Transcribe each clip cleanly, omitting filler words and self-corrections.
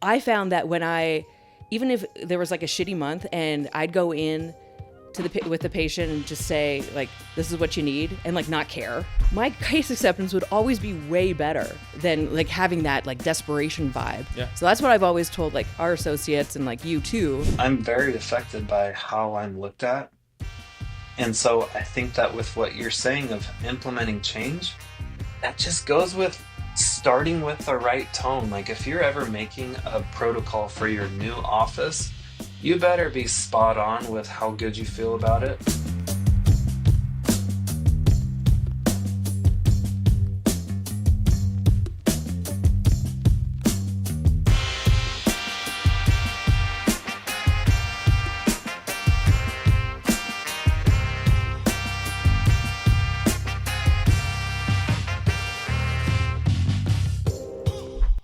I found that even if there was like a shitty month and I'd go in with the patient and just say like, this is what you need, and like not care, my case acceptance would always be way better than like having that like desperation vibe. Yeah. So that's what I've always told like our associates and like you too. I'm very affected by how I'm looked at. And so I think that with what you're saying of implementing change, that just goes with starting with the right tone. Like if you're ever making a protocol for your new office, you better be spot on with how good you feel about it.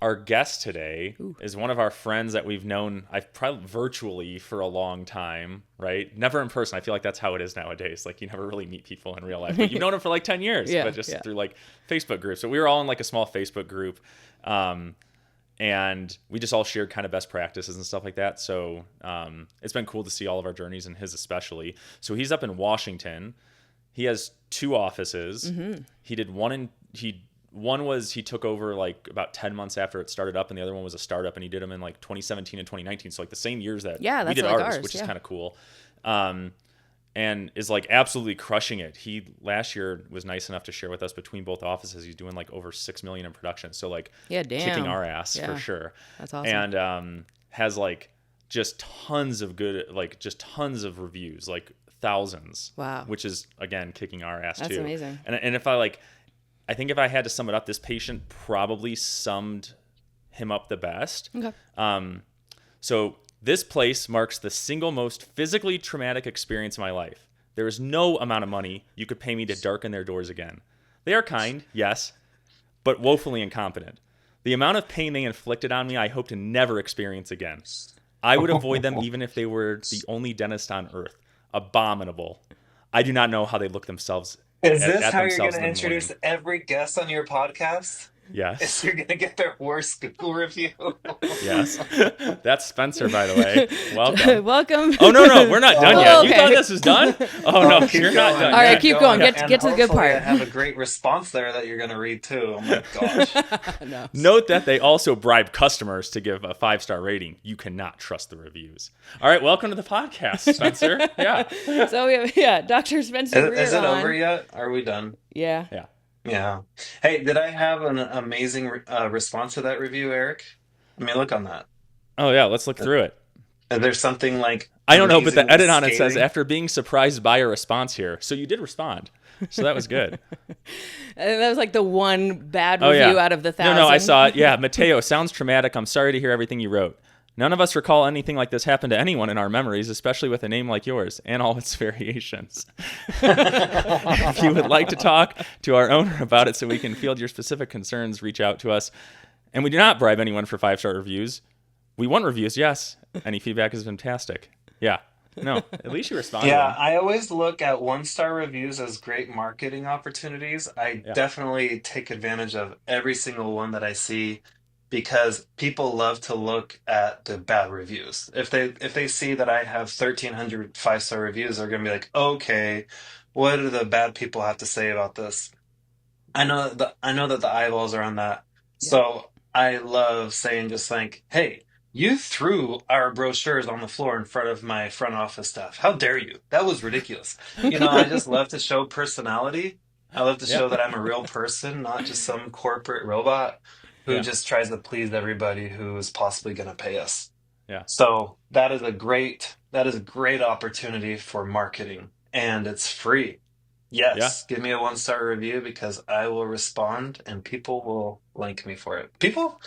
Our guest today is one of our friends that we've known, I've probably virtually for a long time, right? Never in person. I feel like that's how it is nowadays. Like you never really meet people in real life, but you've known them for like 10 years, but just through like Facebook groups. So we were all in like a small Facebook group, and we just all shared kind of best practices and stuff like that. So it's been cool to see all of our journeys, and his especially. So he's up in Washington. He has 2 offices. Mm-hmm. He did one was he took over like about 10 months after it started up, and the other one was a startup, and he did them in like 2017 and 2019. So like the same years that we did like ours, which is kind of cool. And is like absolutely crushing it. He last year was nice enough to share with us between both offices, he's doing like over $6 million in production. So like kicking our ass for sure. That's awesome. And has like just tons of tons of reviews, like thousands. Wow. Which is again kicking our ass too. That's amazing. And if I think if I had to sum it up, this patient probably summed him up the best. Okay. So this place marks the single most physically traumatic experience of my life. There is no amount of money you could pay me to darken their doors again. They are kind, yes, but woefully incompetent. The amount of pain they inflicted on me, I hope to never experience again. I would avoid them even if they were the only dentist on earth. Abominable. I do not know how they look themselves. Is this how you're going to introduce every guest on your podcast? Yes. Is you're going to get their worst Google review? Yes. That's Spencer, by the way. Welcome. Welcome. Oh, no, we're not done yet. Okay. You thought this was done? Oh, no, you're not done. All right, yet. keep going. Get to the good I part. have a great response there that you're going to read too. Oh my gosh. No. Note that they also bribe customers to give a 5-star rating. You cannot trust the reviews. All right, welcome to the podcast, Spencer. Yeah. So we have, Dr. Spencer Greer Is it on. over yet? Are we done? Yeah. Yeah. Hey, did I have an amazing response to that review, Eric? I mean, look on that. Oh, yeah, let's look through it. Is there something like... I don't know, but the edit on it says, scathing? after being surprised by a response here. So you did respond. So that was good. That was like the one bad review out of the 1,000. No, I saw it. Yeah, Mateo, sounds traumatic. I'm sorry to hear everything you wrote. None of us recall anything like this happened to anyone in our memories, especially with a name like yours and all its variations. If you would like to talk to our owner about it so we can field your specific concerns, reach out to us. And we do not bribe anyone for 5-star reviews. We want reviews, yes. Any feedback is fantastic. Yeah. No, at least you responded. Yeah, I always look at 1-star reviews as great marketing opportunities. I definitely take advantage of every single one that I see, because people love to look at the bad reviews. If they see that I have 1,300 5-star reviews, they're going to be like, okay, what do the bad people have to say about this? I know that the eyeballs are on that. Yeah. So I love saying just like, hey, you threw our brochures on the floor in front of my front office staff. How dare you? That was ridiculous. I just love to show personality. I love to show that I'm a real person, not just some corporate robot who just tries to please everybody who is possibly going to pay us. Yeah. So that is a great opportunity for marketing, and it's free. Yes. Give me a 1-star review because I will respond and people will link me for it. People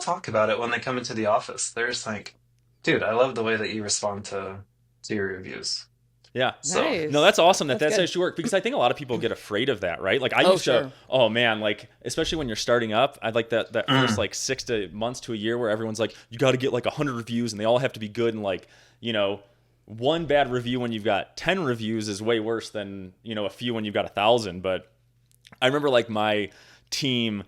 talk about it when they come into the office. They're just like, dude, I love the way that you respond to your reviews. Yeah. So, nice. No, that's awesome that's actually work, because I think a lot of people get afraid of that, right? Like I used to, oh man, like especially when you're starting up, I'd like that first like 6 months to a year where everyone's like, you got to get like 100 reviews and they all have to be good, and like, one bad review when you've got 10 reviews is way worse than, a few when you've got 1,000. But I remember like my team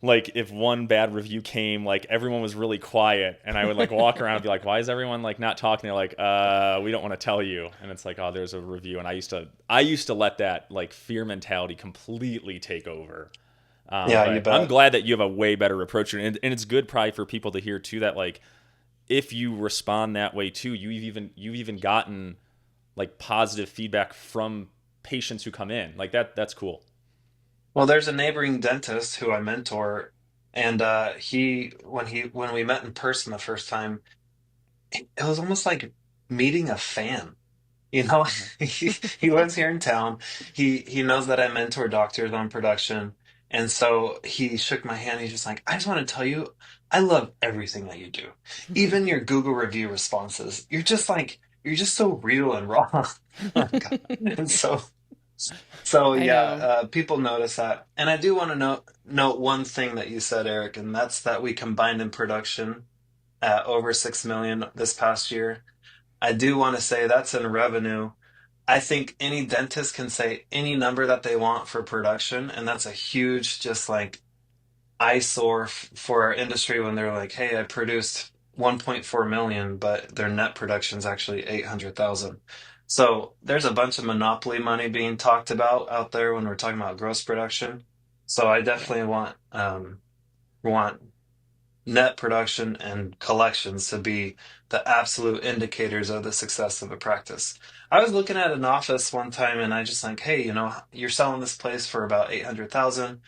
like if one bad review came, like everyone was really quiet, and I would like walk around and be like, why is everyone like not talking? They're like, we don't want to tell you. And it's like, oh, there's a review. And I used to let that like fear mentality completely take over. Yeah, you But I'm bet. glad that you have a way better approach, and it's good probably for people to hear too that like if you respond that way too, you've even gotten like positive feedback from patients who come in. Like that's cool. Well, there's a neighboring dentist who I mentor, and when we met in person the first time, it was almost like meeting a fan. You know, Uh-huh. he lives here in town. He knows that I mentor doctors on production, and so he shook my hand. He's just like, I just want to tell you, I love everything that you do, even your Google review responses. You're just so real and raw. And so I yeah, know. people notice that. And I do want to note one thing that you said, Eric, and that's that we combined in production at over 6 million this past year. I do want to say that's in revenue. I think any dentist can say any number that they want for production, and that's a huge just like eyesore for our industry when they're like, "Hey, I produced 1.4 million, but their net production is actually 800,000." So there's a bunch of monopoly money being talked about out there when we're talking about gross production. So I Yeah. definitely want net production and collections to be the absolute indicators of the success of a practice. I was looking at an office one time and I just like, hey, you're selling this place for about 800,000.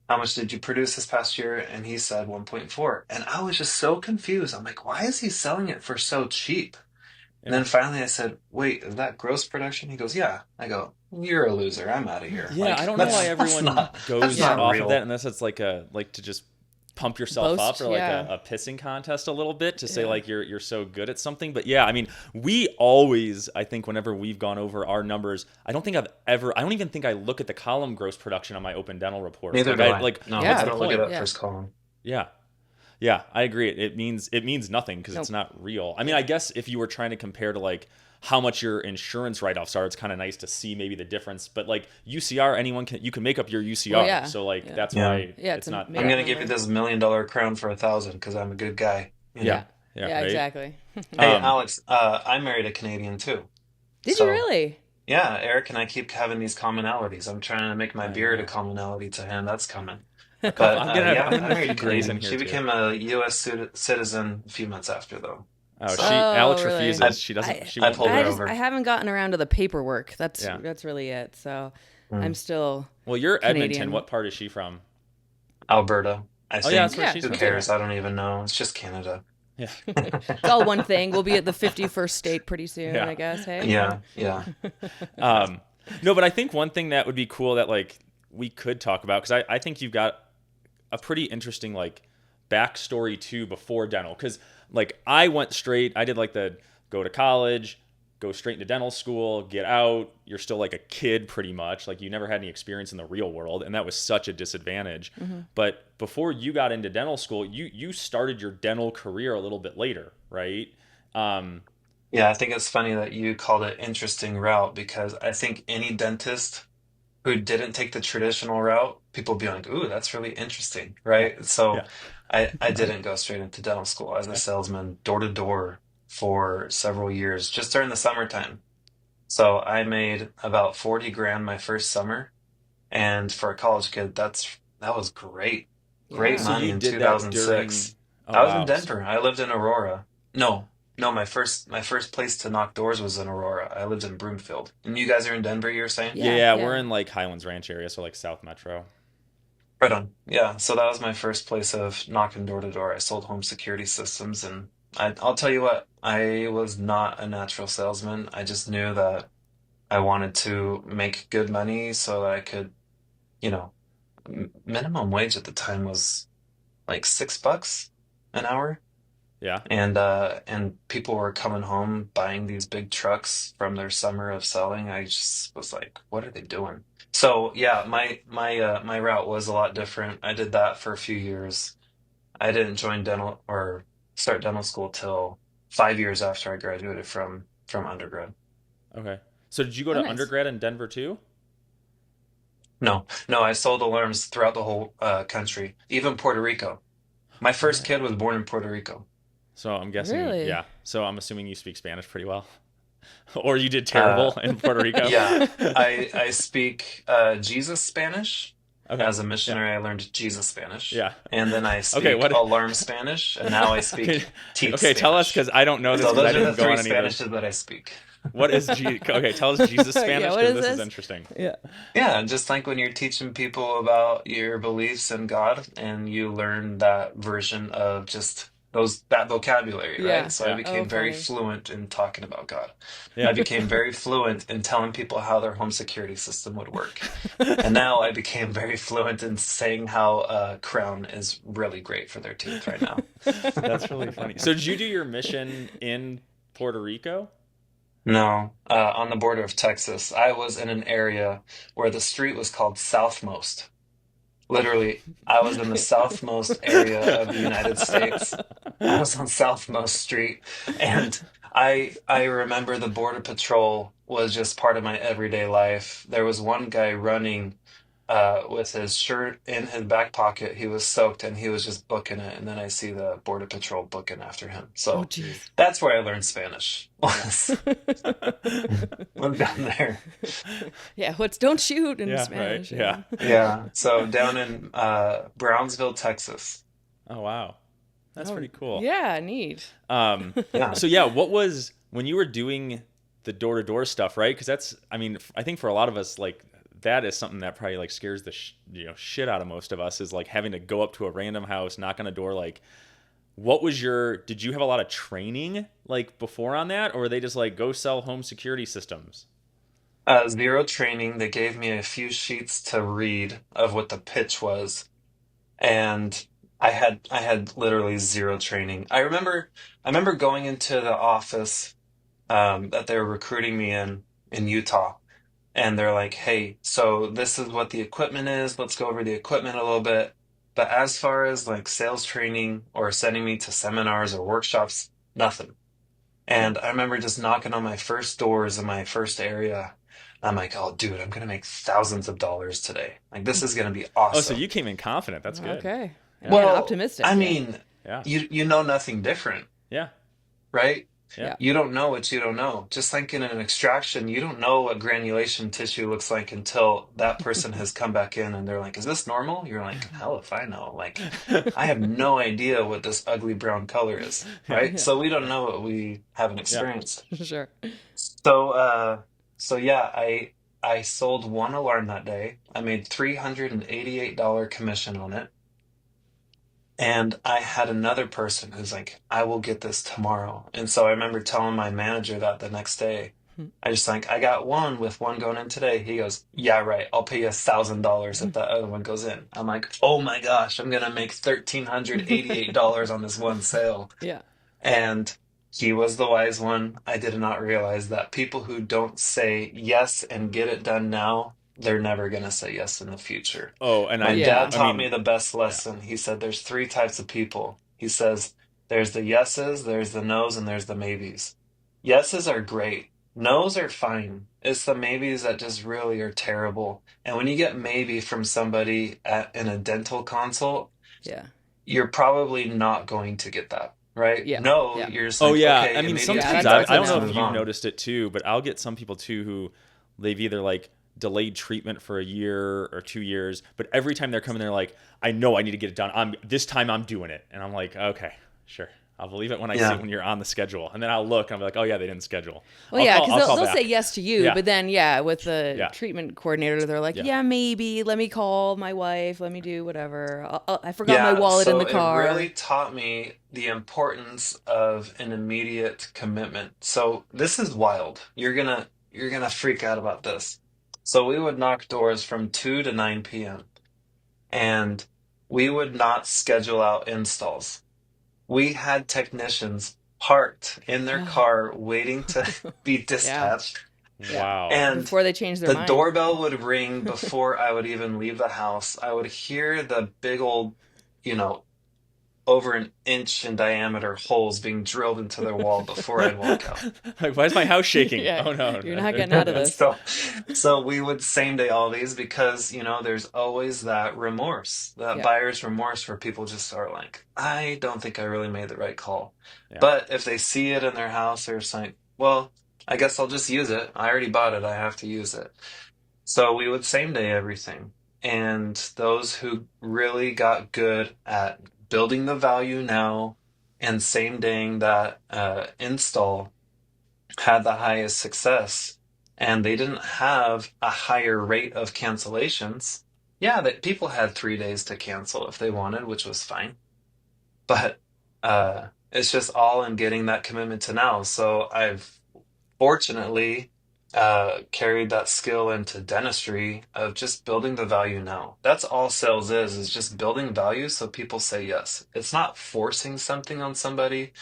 How much did you produce this past year? And he said 1.4. And I was just so confused. I'm like, why is he selling it for so cheap? And Yeah. then finally I said, wait, is that gross production? He goes, yeah. I go, you're a loser. I'm out of here. Yeah, I Like don't know why that's everyone not that's goes not Yeah. off of that real. unless it's like a like to just pump yourself up Boast. or like Yeah. a pissing contest a little bit to say Yeah. like you're so good at something. But yeah, I mean, we always I think whenever we've gone over our numbers, I don't even think I look at the column gross production on my open dental report. Neither Like do I I. like No, what's I Yeah. the don't look at point? that Yeah. first column. Yeah. Yeah, I agree. It means nothing because it's Nope. not real. I mean, Yeah. I guess if you were trying to compare to like how much your insurance write-offs are, it's kind of nice to see maybe the difference. But like UCR, you can make up your Well, UCR. yeah. So like Yeah. that's Yeah. why Yeah. It's it's a not I'm made up that. gonna give you number. this $1 million crown for 1,000 because I'm a good guy. Yeah, Yeah. yeah, Yeah. right. Exactly. Hey, Um, Alex, I married a Canadian too. Did you So really? yeah, Eric and I keep having these commonalities. I'm trying to make my I beard a know. commonality to him. That's coming. A couple. But I'm yeah, gonna I have a married few a grays in Canadian. here She too. became a U.S. citizen a few months after, though. Oh, So Alex Oh, really? refuses. I She doesn't. I She I won't pulled do her I it. just I over. haven't gotten around to the paperwork. That's Yeah. that's really it. So Hmm. I'm still Well, you're Edmonton. Canadian. What part is she from? Alberta, I Oh yeah, that's think. where Yeah, she's Who from me too. too. cares? I don't even know. It's just Canada. Yeah, It's all one thing. We'll be at the 51st state pretty soon, yeah. I guess. Hey. Yeah, yeah. Um, no, but I think one thing that would be cool that like we could talk about because I think you've got a pretty interesting like backstory too before dental because like I went straight. I did like the go to college, go straight into dental school, get out. You're still like a kid pretty much. Like you never had any experience in the real world, and that was such a disadvantage. Hmm. But before you got into dental school, you started your dental career a little bit later, right? Um, Yeah, I think it's funny that you called it interesting route because I think any dentist who didn't take the traditional route, people be like, "Ooh, that's really interesting," yeah, right? So yeah, I didn't go straight into dental school as a yeah. salesman, door to door for several years, just during the summertime. So I made about 40 grand my first summer, and for a college kid, that was great. Great So Yeah. money you in did that 2006. during. Oh I was in wow. Denver. I lived in Aurora. No, no, my first place to knock doors was in Aurora. I lived in Broomfield. And you guys are in Denver, you were saying? Yeah, Yeah, yeah, we're yeah. in like Highlands Ranch area, so like South Metro. Right on. Yeah, so that was my first place of knocking door to door. I sold home security systems, and I'll tell you what, I was not a natural salesman. I just knew that I wanted to make good money so that I could, you know, minimum wage at the time was like $6 an hour. Yeah. And people were coming home buying these big trucks from their summer of selling. I just was like, what are they doing? So yeah, my route was a lot different. I did that for a few years. I didn't join dental or start dental school till 5 years after I graduated from undergrad. Okay. So did you go Oh, to nice. undergrad in Denver too? No, I sold alarms throughout the whole country, even Puerto Rico. My first What? kid was born in Puerto Rico. So I'm guessing, Really? yeah. So I'm assuming you speak Spanish pretty well, or you did Uh, terrible in Puerto Rico. yeah, I speak Jesus Spanish. Okay. As a Yeah. missionary, I learned Jesus Spanish, Yeah. and then I Okay. speak What? alarm Spanish, and now I Okay. speak teeth Okay. Tell us, Spanish. because I don't know this So because I those are the didn't go three on any of those. Spanishes that I speak. What is Okay, tell us Jesus Yeah, Spanish what because is this is this? interesting. Yeah. Yeah, and just like when you're teaching people about your beliefs in God and you learn that version of just that vocabulary, right? Yeah. So I Yeah. Oh, became very funny. fluent in talking about God. I Yeah. became very fluent in telling people how their home security system would work. And now I became very fluent in saying how Crown is really great for their teeth right now. That's really funny. So did you do your mission in Puerto Rico? No, on the border of Texas, I was in an area where the street was called Southmost. Literally, I was in the southmost area of the United States. I was on Southmost Street, and I remember the Border Patrol was just part of my everyday life. There was one guy running with his shirt in his back pocket. He was soaked, and he was just booking it. And then I see the Border Patrol booking after him. Oh, So jeez. that's where I learned Spanish. Yeah. Was down there. Yeah, what's don't shoot in Yeah, right. Spanish. Yeah. Yeah. Yeah, so down in Brownsville, Texas. Oh, wow. That's Oh, pretty cool. yeah, neat. Um, Yeah. so yeah, what was when you were doing the door-to-door stuff, right? Because that's, I mean, I think for a lot of us, like that is something that probably like scares the shit out of most of us is like having to go up to a random house, knock on a door. Like, what was did you have a lot of training like before on that, or were they just like go sell home security systems? Zero training. They gave me a few sheets to read of what the pitch was, and I had literally zero training. I remember going into the office that they were recruiting me in Utah, and they're like, "Hey, so this is what the equipment is. Let's go over the equipment a little bit." But as far as like sales training or sending me to seminars or workshops, nothing. And I remember just knocking on my first doors in my first area. I'm like, oh, dude, I'm gonna make thousands of dollars today. Like, this is gonna be Oh, so awesome. you came in confident. That's good. Okay. Yeah. Yeah, and Well, optimistic. I Yeah. mean, Yeah. you know nothing different, Yeah. right? Yeah. Yeah. You don't know what you don't know. Just like in an extraction, you don't know what granulation tissue looks like until that person has come back in and they're like, is this normal? You're like, hell if I know. Like, I have no idea what this ugly brown color is, Yeah. right? So we don't know what we haven't Yeah. experienced. Sure. So yeah, I sold one alarm that day. I made $388 commission on it. And I had another person who's like, I will get this tomorrow. And so I remember telling my manager that the next day. I just like, I got one with one going in today. He goes, yeah, right. I'll pay you $1,000 if that other one goes in. I'm like, oh my gosh, I'm gonna make $1,388 on this one sale. Yeah. And he was the wise one. I did not realize that people who don't say yes and get it done now, they're never going to say yes in the future. Oh, and My Yeah. dad I taught mean, me the best lesson. He said there's three types of people. He says there's the yeses, there's the nos, and there's the maybes. Yeses are great. Nos are fine. It's the maybes that just really are terrible. And when you get maybe from somebody in a dental consult, Yeah. you're probably not going to get that, right? Yeah. No, Yeah. you're just oh like, yeah. okay, I mean, immediate sometimes that's I a don't know no. if move you've on. noticed it too, but I'll get some people too who they've either like delayed treatment for a year or 2 years, but every time they're coming, they're like, I know I need to get it done. This time I'm doing it. And I'm like, okay, sure. I'll believe it when I see Yeah. it when you're on the schedule. And then I'll look and I'll be like, oh yeah, they didn't schedule. Well, I'll yeah, call- because I'll call they'll back. say yes to you, Yeah. but then, yeah, with the Yeah. treatment coordinator, they're like, Yeah. yeah, maybe. Let me call my wife. Let me do whatever. I forgot my Yeah, wallet in so the car. it really taught me the importance of an immediate commitment. So this is wild. You're gonna freak out about this. So we would knock doors from 2 to 9 p.m. and we would not schedule out installs. We had technicians parked in their car waiting to be dispatched. Yeah. Wow. And Before they change their the mind. doorbell would ring before I would even leave the house. I would hear the big old, you know, over an inch in diameter holes being drilled into their wall before I'd walk out. Like, why is my house shaking? Yeah, Oh no. you're not getting out of this. So we would same day all these because, there's always that remorse, that Yeah. buyer's remorse where people just are like, I don't think I really made the right call. Yeah. But if they see it in their house, they're just like, well, I guess I'll just use it. I already bought it. I have to use it. So we would same day everything. And those who really got good at building the value now and same daying that install had the highest success, and they didn't have a higher rate of cancellations. Yeah, that people had 3 days to cancel if they wanted, which was fine. But it's just all in getting that commitment to now. So I've fortunately carried that skill into dentistry of just building the value now. That's all sales is just building value so people say yes. It's not forcing something on somebody.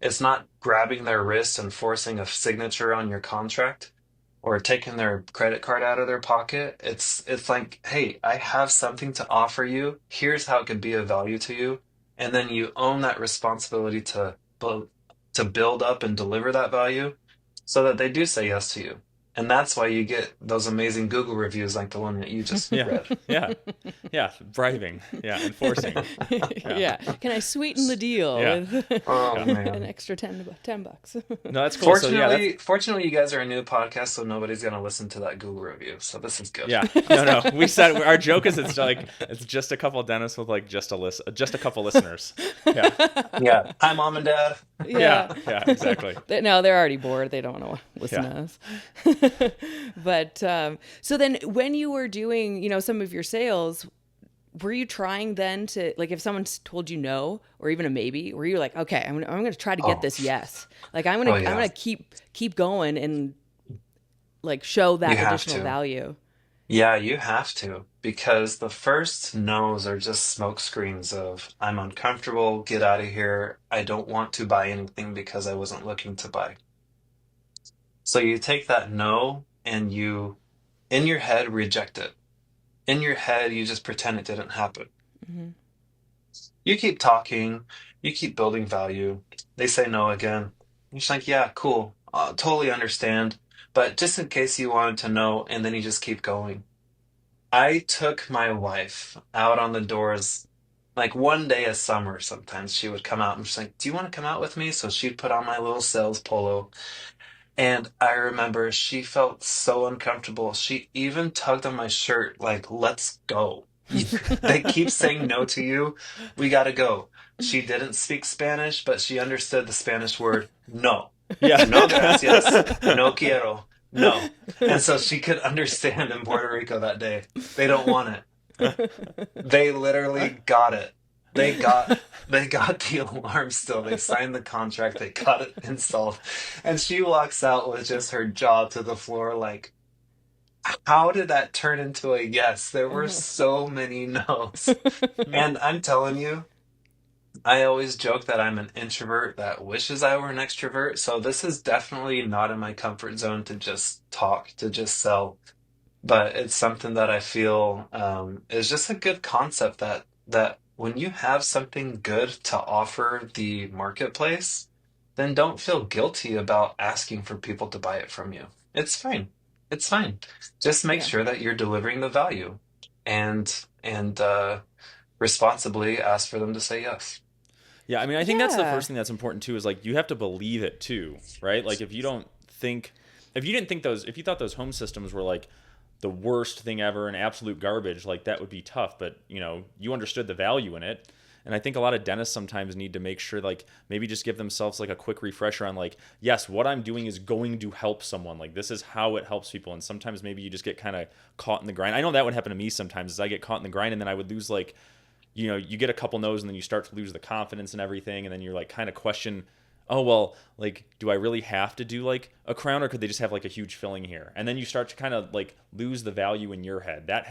It's not grabbing their wrist and forcing a signature on your contract or taking their credit card out of their pocket. It's like, hey, I have something to offer you. Here's how it could be of value to you. And then you own that responsibility to build up and deliver that value so that they do say yes to you. And that's why you get those amazing Google reviews like the one that you just Yeah. read. Yeah. Yeah. Bribing. Yeah. Enforcing. Yeah. Can I sweeten the deal Yeah. with Oh Yeah. man. an extra $10? No, that's cool. So yeah, Fortunately, you guys are a new podcast, so nobody's gonna listen to that Google review. So this is good. yeah. No. We said our joke is it's just a couple of dentists with like just a couple listeners. Yeah. Yeah. Hi, mom and dad. Yeah. Yeah. Exactly. No, they're already bored. They don't want to listen Yeah. to us. But so then when you were doing, some of your sales, were you trying then to, like, if someone's told you no or even a maybe, were you like, okay, I'm gonna try to get Oh, this yes. Like I'm oh yeah. gonna keep going and like show You that have additional to. value. Yeah, you have to because the first no's are just smoke screens of I'm uncomfortable, get out of here. I don't want to buy anything because I wasn't looking to buy. So you take that no and you, in your head, reject it. In your head, you just pretend it didn't happen. Hmm. You keep talking, you keep building value. They say no again. You're just like, yeah, cool. Totally understand. But just in case you wanted to know, and then you just keep going. I took my wife out on the doors like one day of summer. Sometimes she would come out and she's like, do you want to come out with me? So she'd put on my little sales polo. And I remember she felt so uncomfortable. She even tugged on my shirt, like, let's go. They keep saying no to you. We gotta go. She didn't speak Spanish, but she understood the Spanish word no. Yeah. No gracias. No quiero. No. And so she could understand in Puerto Rico that day. They don't want it. They literally got it. They got the alarm still. They signed the contract. They got it installed. And she walks out with just her jaw to the floor like, how did that turn into a yes? There were so many no's. And I'm telling you, I always joke that I'm an introvert that wishes I were an extrovert. So this is definitely not in my comfort zone to just talk, to just sell. But it's something that I feel is just a good concept that when you have something good to offer the marketplace, then don't feel guilty about asking for people to buy it from you. It's fine. It's fine. Just make Yeah. sure that you're delivering the value and responsibly ask for them to say yes. Yeah, I mean, I think that's the Yeah. first thing that's important too. Is like you have to believe it too, right? Like if you didn't think if you thought those home systems were like the worst thing ever and absolute garbage, like that would be tough. But you understood the value in it, and I think a lot of dentists sometimes need to make sure, like maybe just give themselves like a quick refresher on like, yes, what I'm doing is going to help someone. Like this is how it helps people. And sometimes maybe you just get kind of caught in the grind. I know that would happen to me sometimes. Is I get caught in the grind, and then I would lose like you get a couple no's and then you start to lose the confidence and everything. And then you're like kind of question, oh, well, like, do I really have to do like a crown or could they just have like a huge filling here? And then you start to kind of like lose the value in your head. That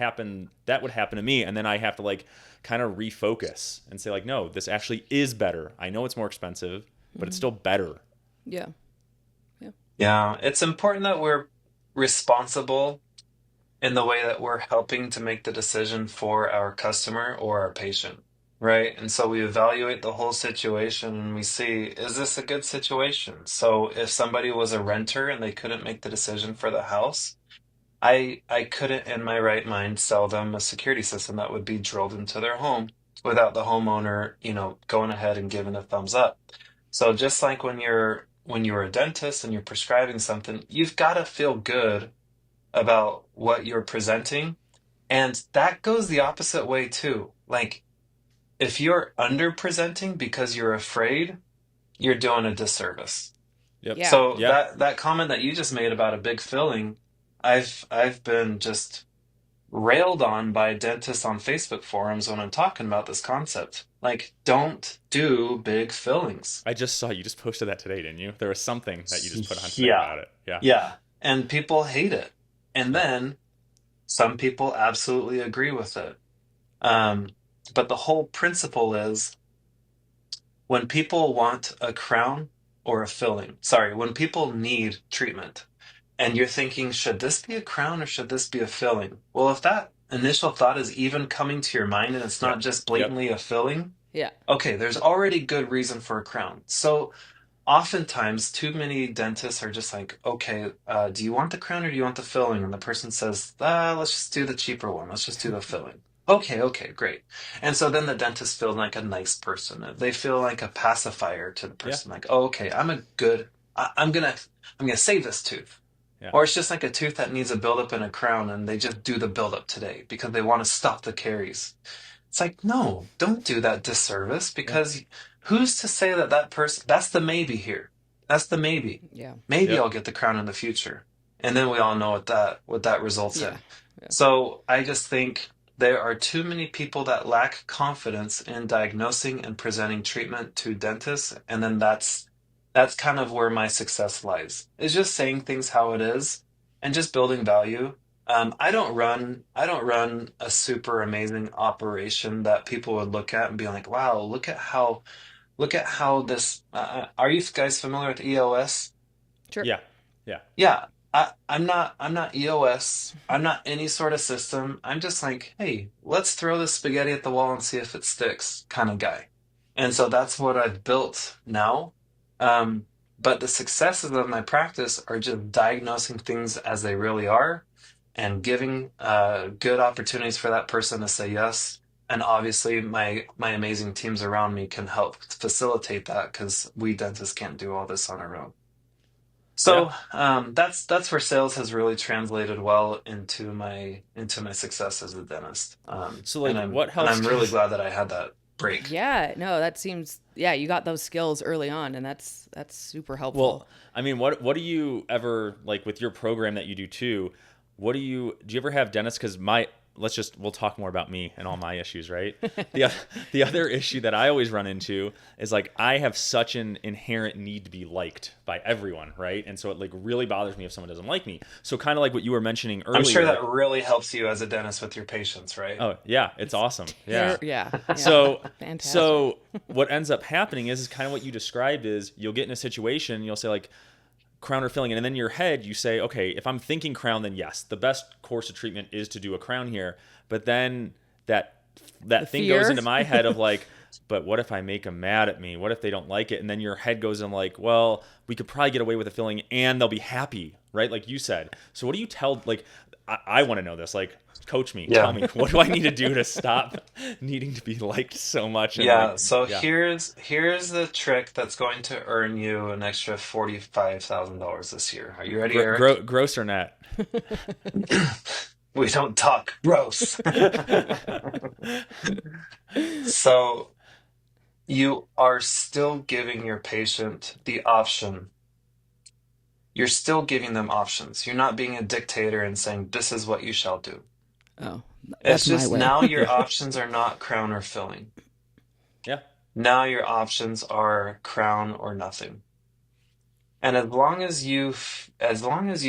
would happen to me. And then I have to like kind of refocus and say like, no, this actually is better. I know it's more expensive, but it's still better. Yeah. Yeah, it's important that we're responsible in the way that we're helping to make the decision for our customer or our patient. right? And so we evaluate the whole situation and we see, is this a good situation? So if somebody was a renter and they couldn't make the decision for the house, I couldn't in my right mind sell them a security system that would be drilled into their home without the homeowner, going ahead and giving a thumbs up. So just like when you're a dentist and you're prescribing something, you've got to feel good about what you're presenting. And that goes the opposite way too. Like if you're under presenting because you're afraid, you're doing a disservice. Yep. Yeah. So Yeah. that comment that you just made about a big filling, I've been just railed on by dentists on Facebook forums when I'm talking about this concept. Like, don't do big fillings. I just saw you just posted that today, didn't you? There was something that you just put on today Yeah, about it. Yeah. yeah. And people hate it. And Yep. then some people absolutely agree with it. Um, but the whole principle is when people want a crown or a filling, sorry, when people need treatment, and you're thinking, should this be a crown or should this be a filling? Well, if that initial thought is even coming to your mind and it's not Yep. just Yep. blatantly a filling, Yeah. okay, there's already good reason for a crown. So oftentimes, too many dentists are just like, okay, do you want the crown or do you want the filling? And the person says, let's just do the cheaper one. Let's just do the filling. Okay, okay, great. And so then the dentist feels like a nice person. They feel like a pacifier to the Yeah. person, like, oh, okay, I'm gonna save this tooth. Yeah. Or it's just like a tooth that needs a buildup and a crown, and they just do the buildup today because they want to stop the caries. It's like, no, don't do that disservice Yeah. because who's to say that person, that's the maybe here. That's the maybe. Yeah. Maybe Yep. I'll get the crown in the future. And then we all know what that results Yeah. in. Yeah. So I just think there are too many people that lack confidence in diagnosing and presenting treatment to dentists, and then that's kind of where my success lies. Is just saying things how it is and just building value. I don't run a super amazing operation that people would look at and be like, "Wow, look at how this." Are you guys familiar with EOS? Sure. Yeah. Yeah. Yeah, I'm not EOS. I'm not any sort of system. I'm just like, hey, let's throw this spaghetti at the wall and see if it sticks kind of guy. And so that's what I've built now. Um, but the successes of my practice are just diagnosing things as they really are and giving good opportunities for that person to say yes. And obviously, my amazing teams around me can help facilitate that because we dentists can't do all this on our own. Yeah. So that's where sales has really translated well into my success as a dentist. So like, And I'm what and helps? I'm really 'Cause glad that I had that break. Yeah. No, that seems. Yeah, you got those skills early on, and that's super helpful. well, I mean, what do you ever like with your program that you do too? Do you ever have dentists? Because we'll talk more about me and all my issues, right? The other issue that I always run into is like I have such an inherent need to be liked by everyone, right? And so it like really bothers me if someone doesn't like me. So kind of like what you were mentioning I'm sure earlier. that really helps you as a dentist with your patients, right? Oh yeah, it's awesome. Yeah. Yeah. So Fantastic. so what ends up happening is kind of what you described is you'll get in a situation, you'll say like crown or filling, and then in your head you say, okay, if I'm thinking crown, then yes, the best course of treatment is to do a crown here. But then that thing fear. goes into my head of like, but what if I make them mad at me? What if they don't like it? And then your head goes in like, well, we could probably get away with a filling and they'll be happy, right? Like you said. So what do you tell, like, I want to know this, like, coach me, Yeah. tell me, what do I need to do to stop needing to be liked so much? And Yeah, like, so yeah. here's the trick that's going to earn you an extra $45,000 this year. Are you ready, Eric? Gross or net? We don't talk gross. So you are still giving your patient the option. You're still giving them options. You're not being a dictator and saying, this is what you shall do. Oh, It's that's my just way. now your options are not crown or filling. Yeah. Now your options are crown or nothing. And as long as you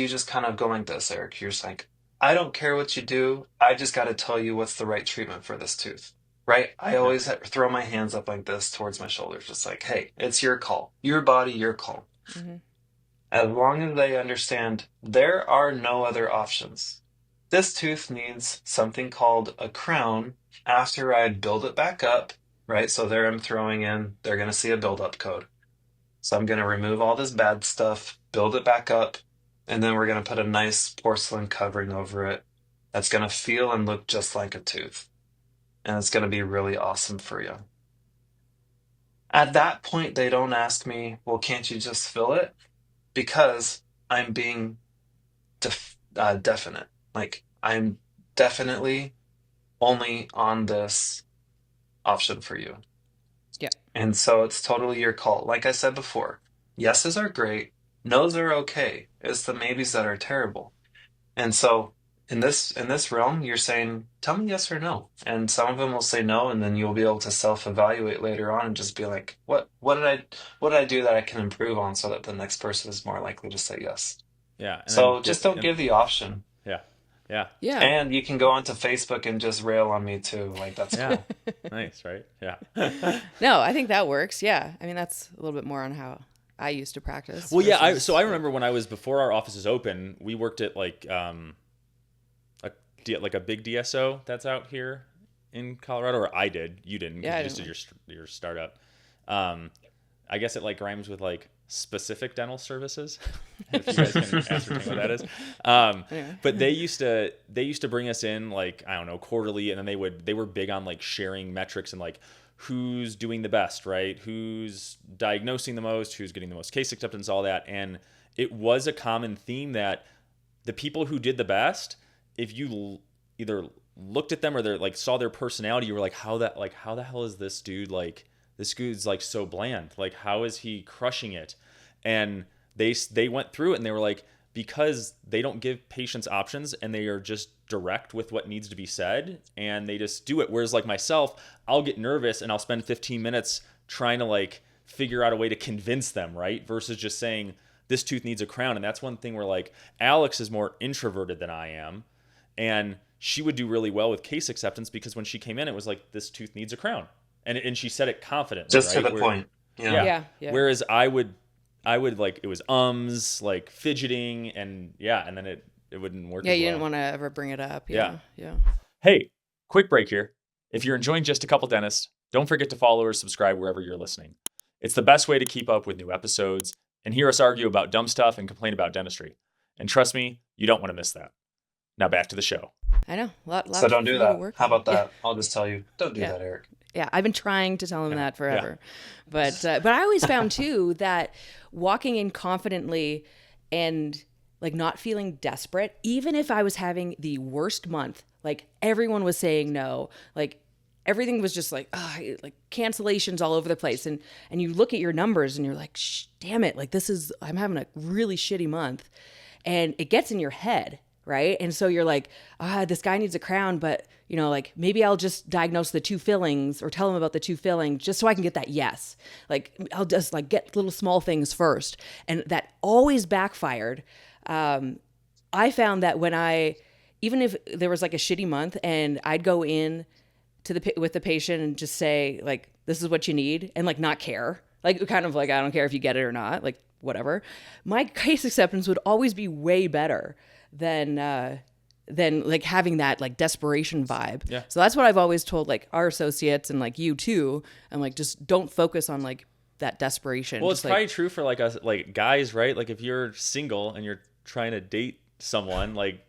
just kind of go like this, Eric, you're just like, I don't care what you do. I just got to tell you what's the right treatment for this tooth. Right? I always throw my hands up like this towards my shoulders, just like, hey, it's your call. Your body, your call. Mhm. As long as they understand there are no other options. This tooth needs something called a crown after I build it back up right? So there I'm throwing in, they're going to see a build-up code. So I'm going to remove all this bad stuff, build it back up, and then we're going to put a nice porcelain covering over it that's going to feel and look just like a tooth. And it's going to be really awesome for you. At that point, they don't ask me, well, can't you just fill it? Because I'm being definite. Like, I'm definitely only on this option for you. Yeah. And so it's totally your call. Like I said before, yeses are great, nos are okay. It's the maybes that are terrible. And so in this realm, you're saying, tell me yes or no. And some of them will say no, and then you'll be able to self-evaluate later on and just be like, what did I do that I can improve on so that the next person is more likely to say yes. Yeah. And then So just don't give the option. yeah. Yeah. Yeah. And you can go onto Facebook and just rail on me too. Like that's Yeah. cool. Nice, right? Yeah. No, I think that works. Yeah. I mean, that's a little bit more on how I used to practice. Well, yeah. versus- So I remember when I was before our offices open, we worked at like a big DSO that's out here in Colorado, or I did. You didn't. 'Cause Yeah, I you just didn't. did your startup. I guess it like rhymes with like specific dental services. If you guys can ascertain what that is. Anyway. But they used to bring us in like, I don't know, quarterly, and then they were big on like sharing metrics and like who's doing the best, right? Who's diagnosing the most, who's getting the most case acceptance, all that. And it was a common theme that the people who did the best, if you either looked at them or they like saw their personality, you were like, how the hell is this dude like? This dude's like so bland. Like, how is he crushing it? And they went through it and they were like, because they don't give patients options and they are just direct with what needs to be said and they just do it. Whereas like myself, I'll get nervous and I'll spend 15 minutes trying to like figure out a way to convince them, right? Versus just saying this tooth needs a crown. And that's one thing where like Alex is more introverted than I am. And she would do really well with case acceptance because when she came in, it was like, this tooth needs a crown. And she said it confidently, Just right? to the point. Yeah. Yeah. Whereas I would like, it was like fidgeting and then it wouldn't work. Yeah, as you well. didn't want to ever bring it up. Yeah. Yeah. Hey, quick break here. If you're enjoying Just a Couple Dentists, don't forget to follow or subscribe wherever you're listening. It's the best way to keep up with new episodes and hear us argue about dumb stuff and complain about dentistry. And trust me, you don't want to miss that. Now back to the show. I know. Lot So don't do that. work How on. about that? I'll just tell you, don't do Yeah. that, Eric. Yeah, I've been trying to tell him that forever. But I always found too that walking in confidently and like not feeling desperate, even if I was having the worst month, like everyone was saying no, like everything was just like like cancellations all over the place, and you look at your numbers and you're like, damn it, like I'm having a really shitty month, and it gets in your head. Right. And so you're like, this guy needs a crown, but like maybe I'll just diagnose the 2 fillings or tell him about the 2 fillings just so I can get that yes. Like I'll just like get little small things first. And that always backfired. I found that even if there was like a shitty month and I'd go in with the patient and just say like, this is what you need, and like not care, like kind of like, I don't care if you get it or not, like whatever. My case acceptance would always be way better than like having that like desperation vibe. Yeah. So that's what I've always told like our associates and like you too. I'm like, just don't focus on like that desperation. Well, just, it's probably true for like us, like guys, right? Like if you're single and you're trying to date someone, like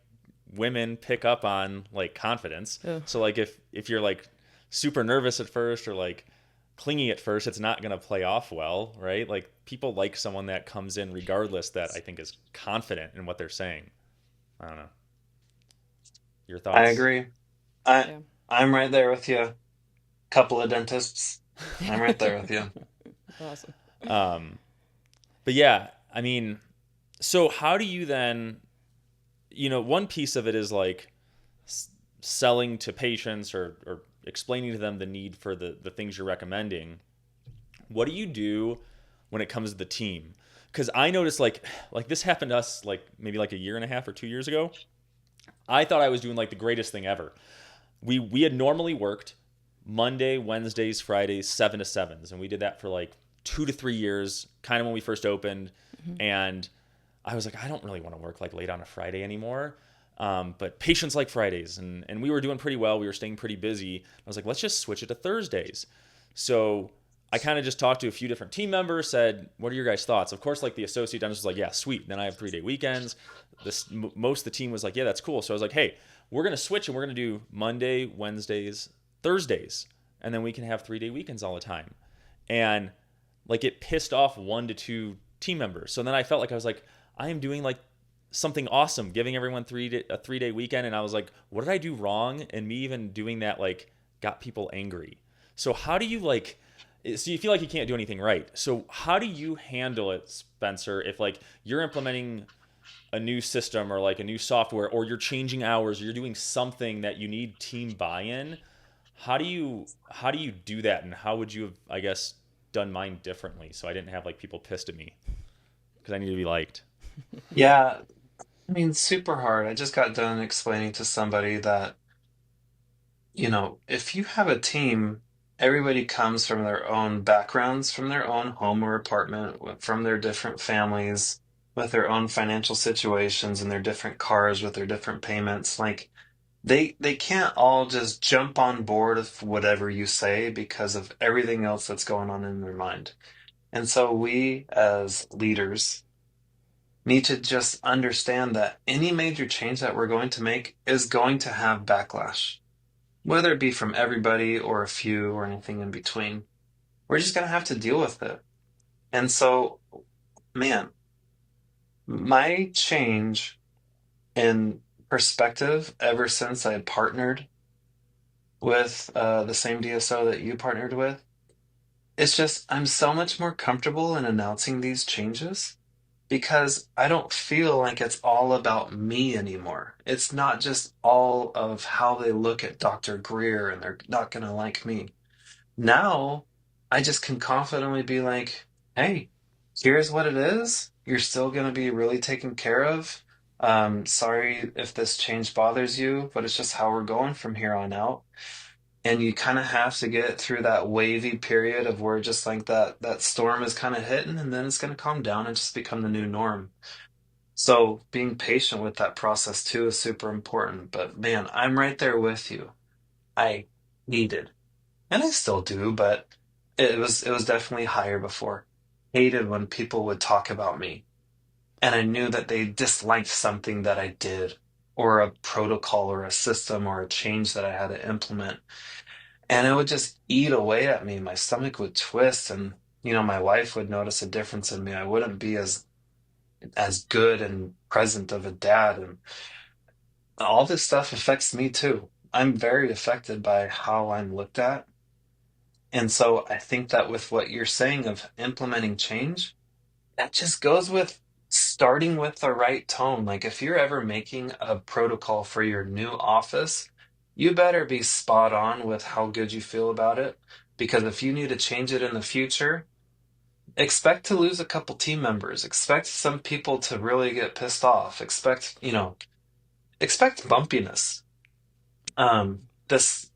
women pick up on like confidence. Yeah. So like if you're like super nervous at first or like clingy at first, it's not going to play off well, right? Like people like someone that comes in regardless, that I think is confident in what they're saying. I don't know. Your thoughts? I agree. I'm right there with you. Couple of dentists. I'm right there with you. awesome. But yeah, I mean, so how do you then, one piece of it is like selling to patients or explaining to them the need for the things you're recommending. What do you do when it comes to the team? Because I noticed like this happened to us like maybe like a year and a half or 2 years ago. I thought I was doing like the greatest thing ever. We had normally worked Monday, Wednesdays, Fridays, 7 to 7s. And we did that for like 2 to 3 years, kind of when we first opened. Mm-hmm. And I was like, I don't really want to work like late on a Friday anymore. But patients like Fridays, and we were doing pretty well. We were staying pretty busy. I was like, let's just switch it to Thursdays. So I kind of just talked to a few different team members, said, "What are your guys' thoughts?" Of course, like the associate dentist was like, "Yeah, sweet." Then I have 3-day weekends. Most of the team was like, "Yeah, that's cool." So I was like, "Hey, we're gonna switch and we're gonna do Monday, Wednesdays, Thursdays, and then we can have 3-day weekends all the time." And like it pissed off 1 to 2 team members. So then I felt like I was like, I am doing like something awesome, giving everyone a 3-day weekend, and I was like, what did I do wrong? And me even doing that like got people angry. So how do you like? So you feel like you can't do anything right. So how do you handle it, Spencer? If like you're implementing a new system or like a new software, or you're changing hours, or you're doing something that you need team buy-in, how do you do that, and how would you have, I guess, done mine differently so I didn't have like people pissed at me because I need to be liked? Yeah, I mean, super hard. I just got done explaining to somebody that, if you have a team, everybody comes from their own backgrounds, from their own home or apartment, from their different families, with their own financial situations and their different cars with their different payments. Like they can't all just jump on board with whatever you say because of everything else that's going on in their mind. And so we as leaders need to just understand that any major change that we're going to make is going to have backlash, whether it be from everybody or a few or anything in between. We're just going to have to deal with it. And so, man, my change in perspective ever since I partnered with the same DSO that you partnered with, it's just I'm so much more comfortable in announcing these changes because I don't feel like it's all about me anymore. It's not just all of how they look at Dr. Greer and they're not going to like me. Now, I just can confidently be like, hey, here's what it is. You're still going to be really taken care of. Sorry if this change bothers you, but it's just how we're going from here on out. And you kind of have to get through that wavy period of where just like that storm is kind of hitting, and then it's going to calm down and just become the new norm. So being patient with that process too is super important. But man, I'm right there with you. I needed, and I still do, but it was definitely higher before. Hated when people would talk about me, and I knew that they disliked something that I did, or a protocol, or a system, or a change that I had to implement, and it would just eat away at me. My stomach would twist, and my wife would notice a difference in me. I wouldn't be as good and present of a dad, and all this stuff affects me too. I'm very affected by how I'm looked at. And so I think that with what you're saying of implementing change, that just goes with starting with the right tone. Like if you're ever making a protocol for your new office, you better be spot on with how good you feel about it. Because if you need to change it in the future, expect to lose a couple team members. Expect some people to really get pissed off. Expect bumpiness. This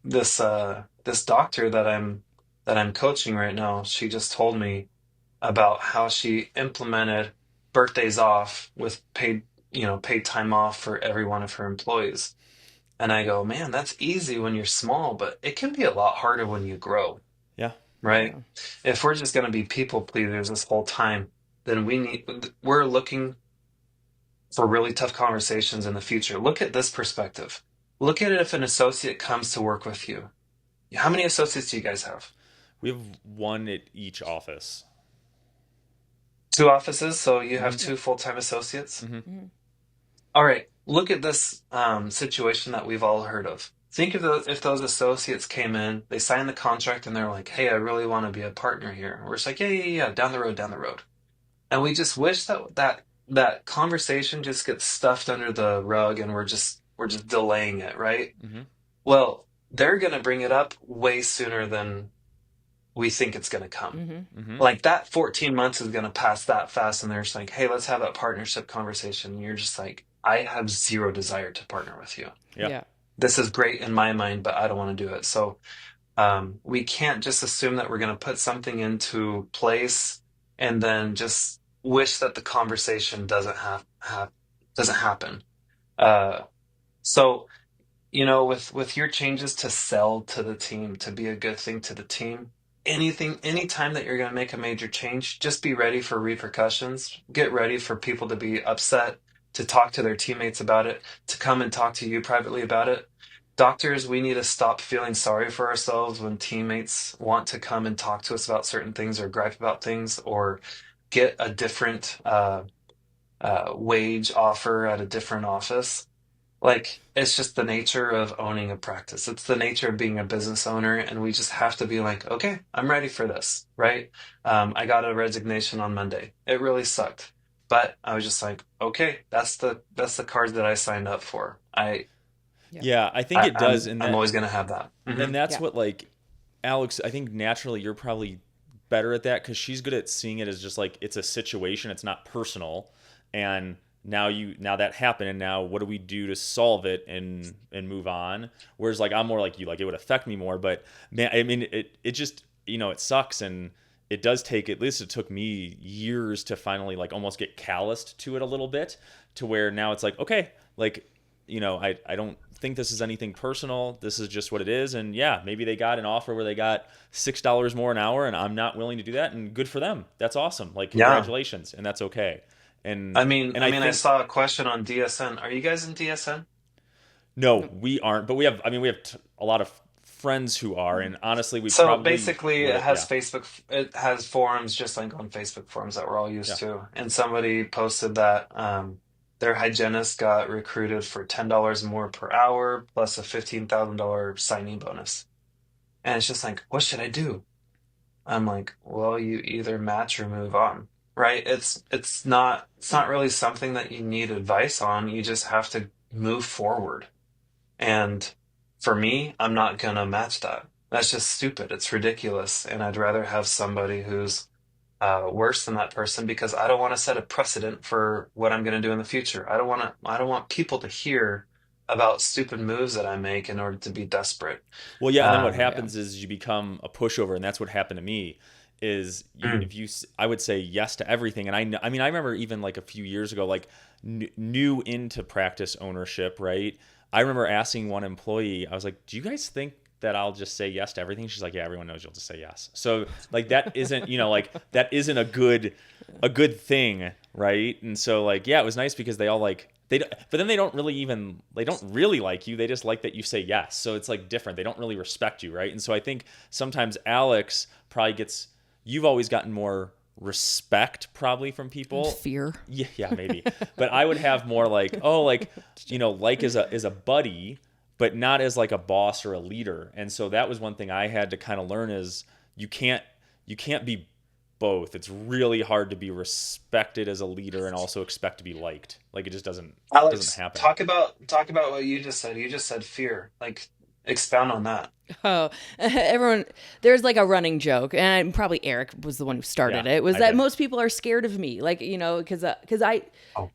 this doctor that I'm coaching right now, she just told me about how she implemented birthdays off with paid time off for every one of her employees. And I go, man, that's easy when you're small, but it can be a lot harder when you grow, Yeah. right? Yeah. If we're just going to be people pleasers this whole time, then we're looking for really tough conversations in the future. Look at this perspective. Look at it if an associate comes to work with you. How many associates do you guys have? We have one at each office. Two offices, so you have Mm-hmm. two full-time associates. Mm-hmm. Mhm. All right, look at this situation that we've all heard of. Think of if those associates came in, they signed the contract, and they're like, "Hey, I really want to be a partner here." We're just like, "Yeah, yeah, yeah, down the road, down the road." And we just wish that conversation just gets stuffed under the rug, and we're just delaying it, right? Mm-hmm. Well, they're gonna bring it up way sooner than we think it's gonna come. Mhm. Mm-hmm. Like that 14 months is going to pass that fast, and they're just like, hey, let's have that partnership conversation. And you're just like, I have zero desire to partner with you. Yeah. Yeah. This is great in my mind, but I don't want to do it. So we can't just assume that we're going to put something into place and then just wish that the conversation doesn't happen. Uh, so with your changes to sell to the team, to be a good thing to the team, anytime that you're going to make a major change, just be ready for repercussions. Get ready for people to be upset, to talk to their teammates about it, to come and talk to you privately about it. Doctors, we need to stop feeling sorry for ourselves when teammates want to come and talk to us about certain things or gripe about things or get a different wage offer at a different office. Like, it's just the nature of owning a practice. It's the nature of being a business owner, and we just have to be like, okay, I'm ready for this, right? I got a resignation on Monday. It really sucked, but I was just like, okay, that's the card that I signed up for. Yeah, I think it does. I'm always gonna have that. And that's what, like, Alex, I think naturally you're probably better at that because she's good at seeing it as just like it's a situation, it's not personal, and now that happened, and now what do we do to solve it and move on? Whereas like I'm more like you, like it would affect me more, but man, I mean it just, it sucks, and it does take, at least it took me years to finally like almost get calloused to it a little bit, to where now it's like, okay, like, I don't think this is anything personal. This is just what it is. And yeah, maybe they got an offer where they got $6 more an hour and I'm not willing to do that, and good for them. That's awesome. Like, congratulations. And that's okay. And I saw a question on DSN. Are you guys in DSN? No, we aren't, but we have a lot of friends who are, and honestly, basically it has Facebook, it has forums, just like on Facebook forums that we're all used to. And somebody posted that, their hygienist got recruited for $10 more per hour plus a $15,000 signing bonus. And it's just like, what should I do? I'm like, well, you either match or move on, right? It's not really something that you need advice on. You just have to move forward. And for me, I'm not gonna match that. That's just stupid. It's ridiculous. And I'd rather have somebody who's worse than that person, because I don't want to set a precedent for what I'm going to do in the future. I don't want people to hear about stupid moves that I make in order to be desperate. Well, yeah, and then what happens is you become a pushover, and that's what happened to me. I would say yes to everything, and I mean, I remember even like a few years ago, like new into practice ownership, right? I remember asking one employee, I was like, "Do you guys think that I'll just say yes to everything?" She's like, "Yeah, everyone knows you'll just say yes." So like that isn't, like that isn't a good thing, right? And so like, yeah, it was nice because they all like, but then they don't really like you. They just like that you say yes. So it's like different. They don't really respect you, right? And so I think sometimes Alex probably you've always gotten more respect probably from people. Fear. Yeah, maybe. But I would have more like, like as a buddy, but not as like a boss or a leader. And so that was one thing I had to kind of learn, is you can't be both. It's really hard to be respected as a leader and also expect to be liked. Like, it just doesn't happen. Talk about what you just said. You just said fear. Like, expound on that. Oh, everyone, there's like a running joke, and probably Eric was the one who started it, was that most people are scared of me. Like, because I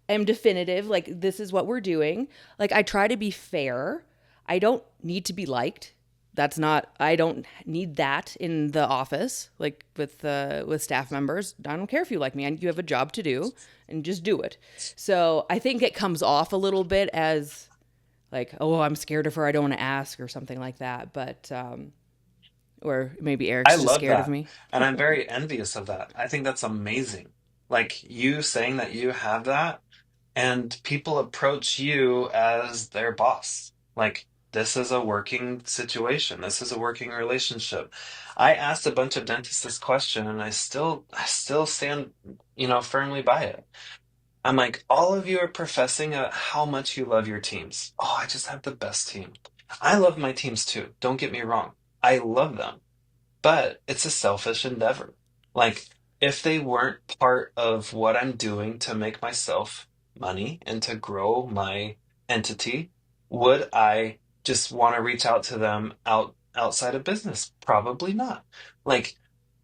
am definitive. Like, this is what we're doing. Like, I try to be fair. I don't need to be liked. I don't need that in the office, like with staff members. I don't care if you like me. You have a job to do, and just do it. So I think it comes off a little bit as like, oh, I'm scared of her, I don't want to ask, or something like that. But or maybe Eric's just scared of me. And I'm very envious of that. I think that's amazing. Like, you saying that you have that, and people approach you as their boss. Like, this is a working situation. This is a working relationship. I asked a bunch of dentists this question, and I still stand, firmly by it. I'm like, all of you are professing how much you love your teams. Oh, I just have the best team. I love my teams too. Don't get me wrong. I love them. But it's a selfish endeavor. Like, if they weren't part of what I'm doing to make myself money and to grow my entity, would I just want to reach out to them outside of business? Probably not. Like,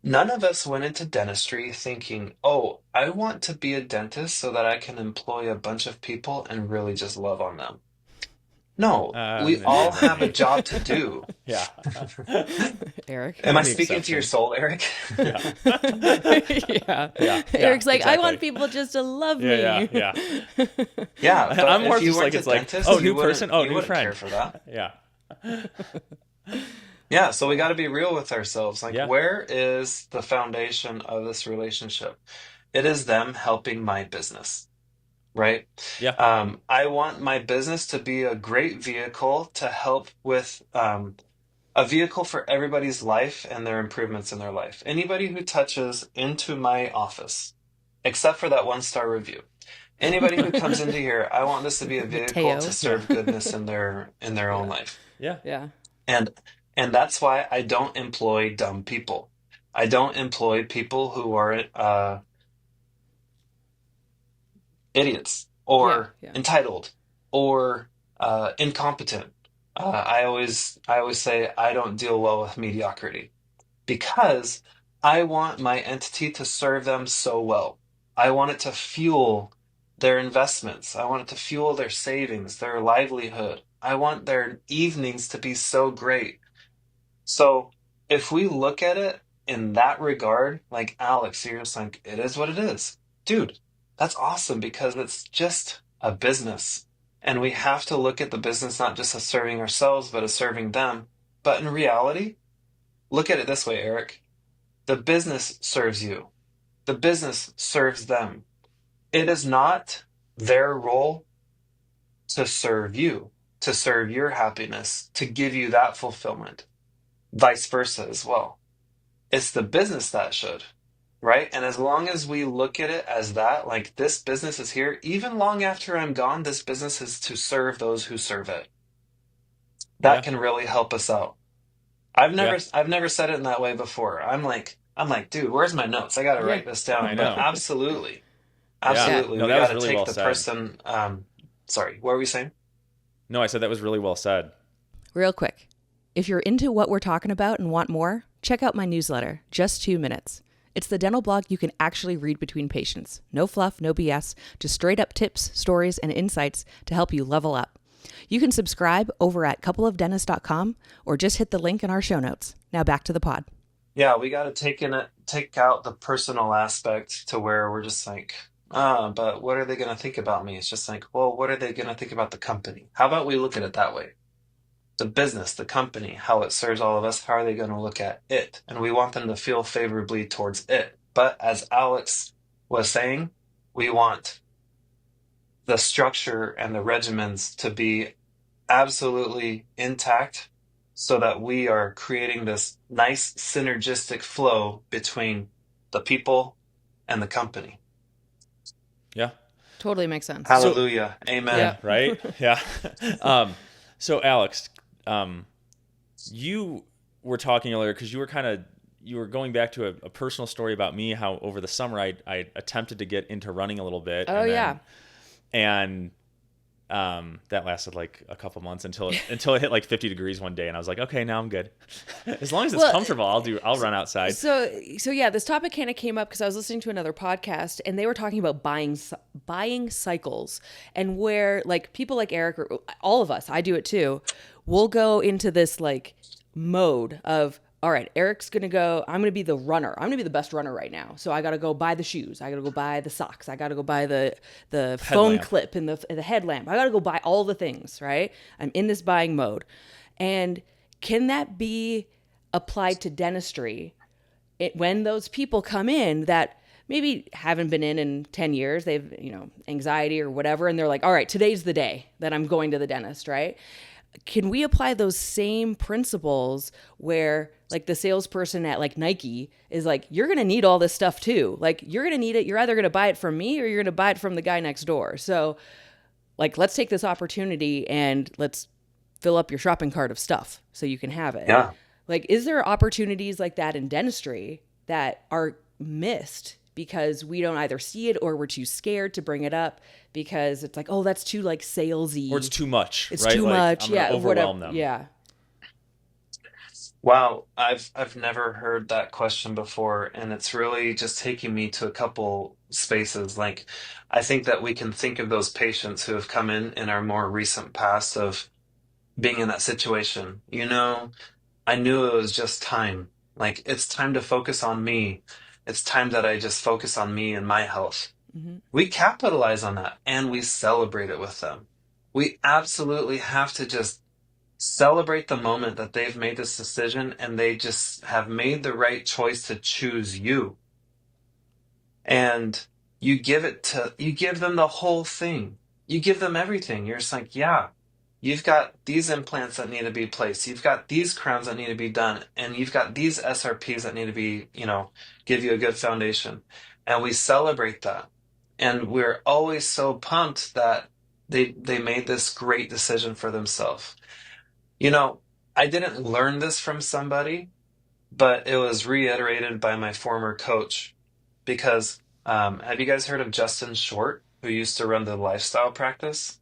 none of us went into dentistry thinking, oh, I want to be a dentist so that I can employ a bunch of people and really just love on them. No, we all have a job to do. Yeah. Eric? Am I speaking to your soul, Eric? Yeah. Yeah. Eric's like, exactly. I want people just to love me. Yeah. Yeah. I'm more just like, it's like, dentist, oh, new person, oh, new friend. Care for that. Yeah. Yeah, so we got to be real with ourselves. Like, Yeah. where is the foundation of this relationship? It is them helping my business, right? Yeah. I want my business to be a great vehicle to help with a vehicle for everybody's life and their improvements in their life. Anybody who touches into my office, except for that 1-star review. Anybody who comes into here, I want this to be a vehicle to Mateo. Yeah. serve goodness in their own Yeah. life. Yeah. Yeah. And and that's why I don't employ dumb people. I don't employ people who are idiots Yeah. or Yeah. entitled or incompetent. I always say I don't deal well with mediocrity because I want my entity to serve them so well. I want it to fuel their investments. I want it to fuel their savings, their livelihood. I want their evenings to be so great. So if we look at it in that regard, like Alex, you're just like, it is what it is. Dude, that's awesome because it's just a business. And we have to look at the business not just as serving ourselves, but as serving them. But in reality, look at it this way, Eric. The business serves you. The business serves them. It is not their role to serve you, to serve your happiness, to give you that fulfillment, vice versa as well. It's the business that should, right? And as long as we look at it as that, like this business is here, even long after I'm gone, this business is to serve those who serve it. That Yeah. can really help us out. I've Yeah. never I've never said it in that way before. I'm like, dude, where's my notes? I got to Yeah. write this I down. But know. absolutely, Yeah. Yeah. absolutely, No, we that got was to really take well the said. person. Sorry, what were we saying? No, I said that was really well said. Real quick. If you're into what we're talking about and want more, check out my newsletter, Just 2 Minutes. It's the dental blog you can actually read between patients. No fluff, no BS, just straight up tips, stories, and insights to help you level up. You can subscribe over at coupleofdentists.com or just hit the link in our show notes. Now back to the pod. Yeah, we got to take out the personal aspect to where we're just like, but what are they going to think about me? It's just like, well, what are they going to think about the company? How about we look at it that way? The business, the company, how it serves all of us, how are they going to look at it? And we want them to feel favorably towards it. But as Alex was saying, we want the structure and the regimens to be absolutely intact so that we are creating this nice synergistic flow between the people and the company. Yeah. Totally makes sense. So Hallelujah. Amen. yeah, right? Yeah. um, so Alex, you were talking earlier because you were going back to a personal story about me, how over the summer I attempted to get into running a little bit. Oh, yeah. And that lasted like a couple months until it hit like 50 degrees one day, and I was like, okay, now I'm good. As long as it's comfortable, I'll run outside. So yeah, this topic kind of came up because I was listening to another podcast and they were talking about buying cycles, and where like people like Eric or all of us, I do it too, we'll go into this like mode of, all right, Eric's going to go, I'm going to be the runner. I'm going to be the best runner right now. So I got to go buy the shoes. I got to go buy the socks. I got to go buy the phone Headlamp. clip and the headlamp. I got to go buy all the things, right? I'm in this buying mode. And can that be applied to dentistry when those people come in that maybe haven't been in 10 years, they've, anxiety or whatever, and they're like, all right, today's the day that I'm going to the dentist, right? Can we apply those same principles where like the salesperson at like Nike is like, you're going to need all this stuff too. Like you're going to need it. You're either going to buy it from me or you're going to buy it from the guy next door. So like, let's take this opportunity and let's fill up your shopping cart of stuff so you can have it. Yeah. Like, is there opportunities like that in dentistry that are missed because we don't either see it or we're too scared to bring it up because it's like, oh, that's too like salesy. Or it's too much. It's right? too Like, much. I'm gonna Yeah. overwhelm Whatever. them. Yeah. Wow, I've never heard that question before, and it's really just taking me to a couple spaces. Like, I think that we can think of those patients who have come in our more recent past of being in that situation. I knew it was just time. Like, it's time to focus on me. It's time that I just focus on me and my health. Mm-hmm. We capitalize on that and we celebrate it with them. We absolutely have to just Celebrate the moment that they've made this decision and they just have made the right choice to choose you. And you give them the whole thing. You give them everything. You're just like, yeah, you've got these implants that need to be placed. You've got these crowns that need to be done. And you've got these SRPs that need to be, give you a good foundation. And we celebrate that. And we're always so pumped that they made this great decision for themselves. I didn't learn this from somebody, but it was reiterated by my former coach because have you guys heard of Justin Short, who used to run the lifestyle practice?